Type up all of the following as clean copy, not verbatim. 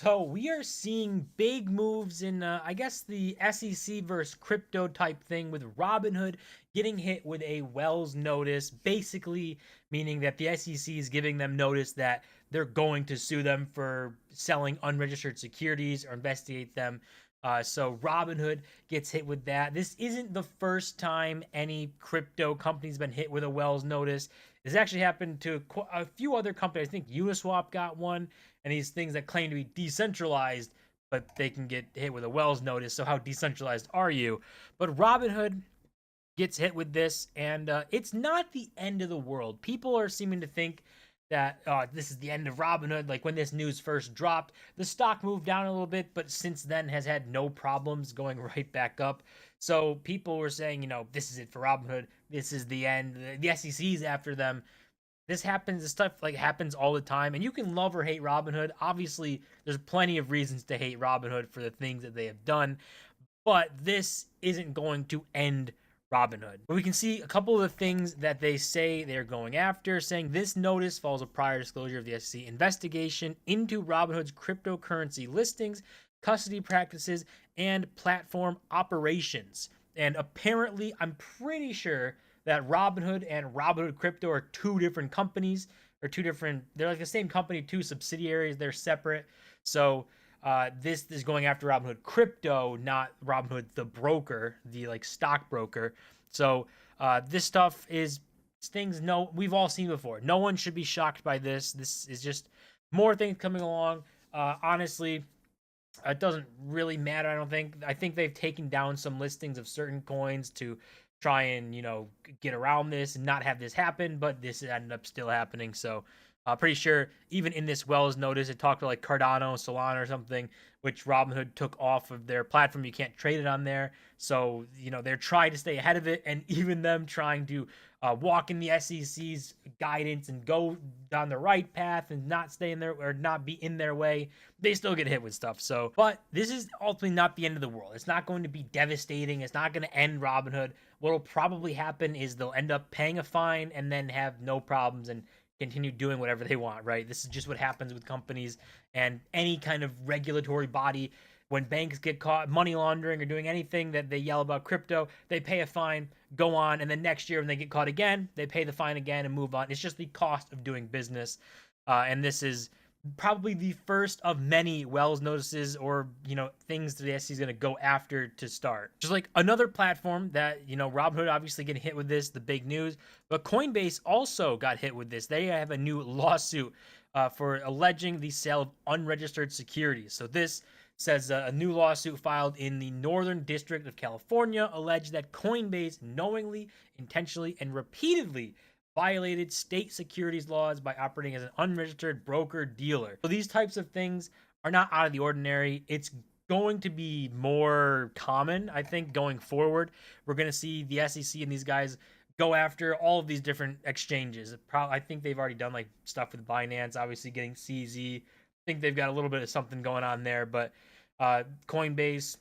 So we are seeing big moves in, I guess, the SEC versus crypto type thing with Robinhood getting hit with a Wells notice, basically meaning that the SEC is giving them notice that they're going to sue them for selling unregistered securities or investigate them. So Robinhood gets hit with that. This isn't the first time any crypto company's been hit with a Wells notice. This actually happened to a few other companies. I think Uniswap got one, and these things that claim to be decentralized, but they can get hit with a Wells notice. So how decentralized are you? But Robinhood gets hit with this, and it's not the end of the world. People are seeming to think that this is the end of Robinhood. Like when this news first dropped, the stock moved down a little bit, but since then has had no problems going right back up. So people were saying, this is it for Robinhood. This is the end. The SEC's after them. This stuff like happens all the time, and you can love or hate Robinhood. Obviously, there's plenty of reasons to hate Robinhood for the things that they have done, but this isn't going to end Robinhood. But we can see a couple of the things that they say they're going after, saying this notice follows a prior disclosure of the SEC investigation into Robinhood's cryptocurrency listings, custody practices, and platform operations. And apparently, I'm pretty sure that Robinhood and Robinhood Crypto are two different companies, or two different, they're like the same company, two subsidiaries, they're separate. So this is going after Robinhood Crypto, not Robinhood the broker, the like stockbroker. So this stuff is things no we've all seen before. No one should be shocked by this. This is just more things coming along. Honestly, it doesn't really matter. I don't think. I think they've taken down some listings of certain coins to try and get around this and not have this happen, but this ended up still happening. So pretty sure even in this Wells notice, it talked to like Cardano, Solana, or something, which Robinhood took off of their platform. You can't trade it on there. So they're trying to stay ahead of it, and even them trying to walk in the SEC's guidance and go down the right path and not stay in there or not be in their way, they still get hit with stuff. So, but this is ultimately not the end of the world. It's not going to be devastating. It's not going to end Robinhood. What'll probably happen is they'll end up paying a fine and then have no problems and continue doing whatever they want, right? This is just what happens with companies and any kind of regulatory body. When banks get caught money laundering or doing anything that they yell about crypto, they pay a fine, go on, and then next year when they get caught again, they pay the fine again and move on. It's just the cost of doing business. And this is probably the first of many Wells notices or things that the SEC is going to go after to start. Just like another platform that Robinhood obviously getting hit with this, the big news, but Coinbase also got hit with this. They have a new lawsuit for alleging the sale of unregistered securities. So this says a new lawsuit filed in the Northern District of California alleged that Coinbase knowingly, intentionally, and repeatedly violated state securities laws by operating as an unregistered broker dealer. So these types of things are not out of the ordinary. It's going to be more common, I think, going forward. We're going to see the SEC and these guys go after all of these different exchanges. I think they've already done like stuff with Binance, obviously getting CZ. I think they've got a little bit of something going on there, but Coinbase,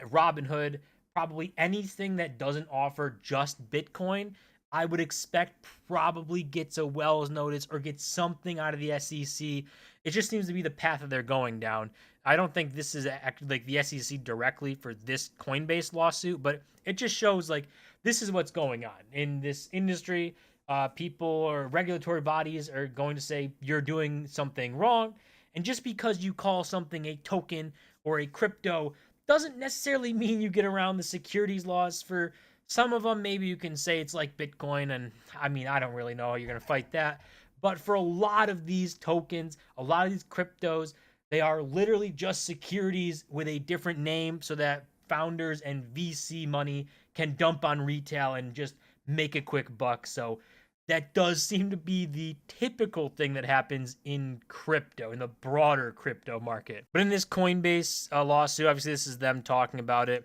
Robinhood, probably anything that doesn't offer just Bitcoin, I would expect probably gets a Wells notice or gets something out of the SEC. It just seems to be the path that they're going down. I don't think this is like the SEC directly for this Coinbase lawsuit, but it just shows like this is what's going on in this industry. People or regulatory bodies are going to say you're doing something wrong, and just because you call something a token or a crypto doesn't necessarily mean you get around the securities laws. For some of them, maybe you can say it's like Bitcoin, and I mean, I don't really know how you're going to fight that. But for a lot of these tokens, a lot of these cryptos, they are literally just securities with a different name so that founders and VC money can dump on retail and just make a quick buck. So that does seem to be the typical thing that happens in crypto, in the broader crypto market. But in this Coinbase lawsuit, obviously this is them talking about it,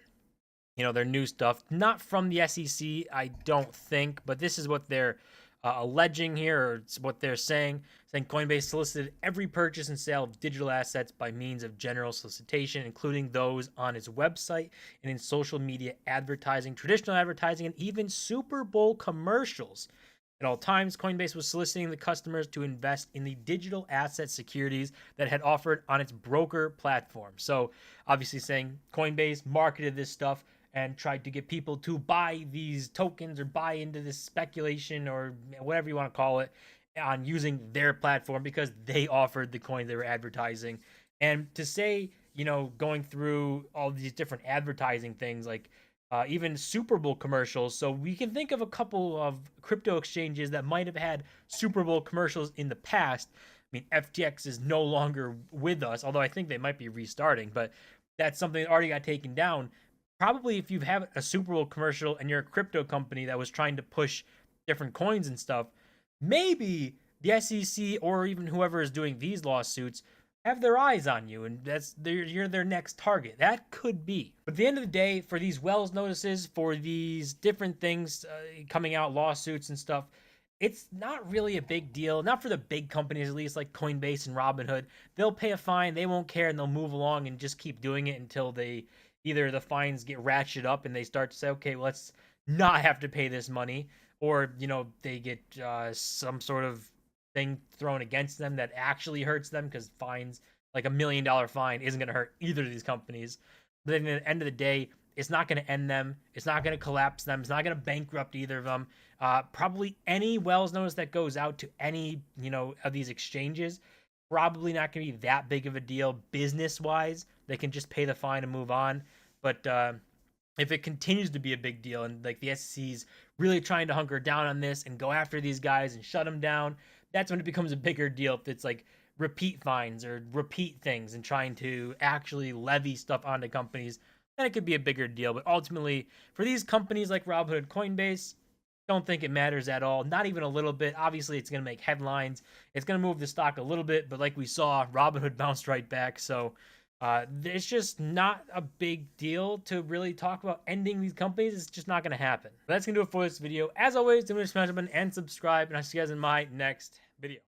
their new stuff, not from the SEC, I don't think, but this is what they're alleging here, or it's what they're saying Coinbase solicited every purchase and sale of digital assets by means of general solicitation, including those on its website and in social media advertising, traditional advertising, and even Super Bowl commercials. At all times, Coinbase was soliciting the customers to invest in the digital asset securities that had offered on its broker platform. So, obviously, saying Coinbase marketed this stuff and tried to get people to buy these tokens or buy into this speculation or whatever you want to call it on using their platform because they offered the coin they were advertising. And to say, going through all these different advertising things like even Super Bowl commercials. So we can think of a couple of crypto exchanges that might have had Super Bowl commercials in the past. I mean, FTX is no longer with us, although I think they might be restarting, but that's something that already got taken down. Probably if you have a Super Bowl commercial and you're a crypto company that was trying to push different coins and stuff, maybe the SEC or even whoever is doing these lawsuits have their eyes on you, and you're their next target. That could be. But at the end of the day, for these Wells notices, for these different things coming out, lawsuits and stuff, it's not really a big deal. Not for the big companies, at least like Coinbase and Robinhood. They'll pay a fine, they won't care, and they'll move along and just keep doing it until they either the fines get ratcheted up and they start to say, okay, well, let's not have to pay this money, or they get some sort of thing thrown against them that actually hurts them, because fines like $1 million fine isn't going to hurt either of these companies. But then at the end of the day, it's not going to end them. It's not going to collapse them. It's not going to bankrupt either of them. Probably any Wells notice that goes out to any of these exchanges, probably not going to be that big of a deal business wise. They can just pay the fine and move on. But if it continues to be a big deal and like the SEC's really trying to hunker down on this and go after these guys and shut them down, that's when it becomes a bigger deal. If it's like repeat fines or repeat things and trying to actually levy stuff onto companies, then it could be a bigger deal. But ultimately, for these companies like Robinhood, Coinbase, don't think it matters at all. Not even a little bit. Obviously, it's going to make headlines. It's going to move the stock a little bit, but like we saw, Robinhood bounced right back. So it's just not a big deal to really talk about ending these companies. It's just not going to happen. But that's going to do it for this video. As always, don't forget to smash the button and subscribe, and I'll see you guys in my next video.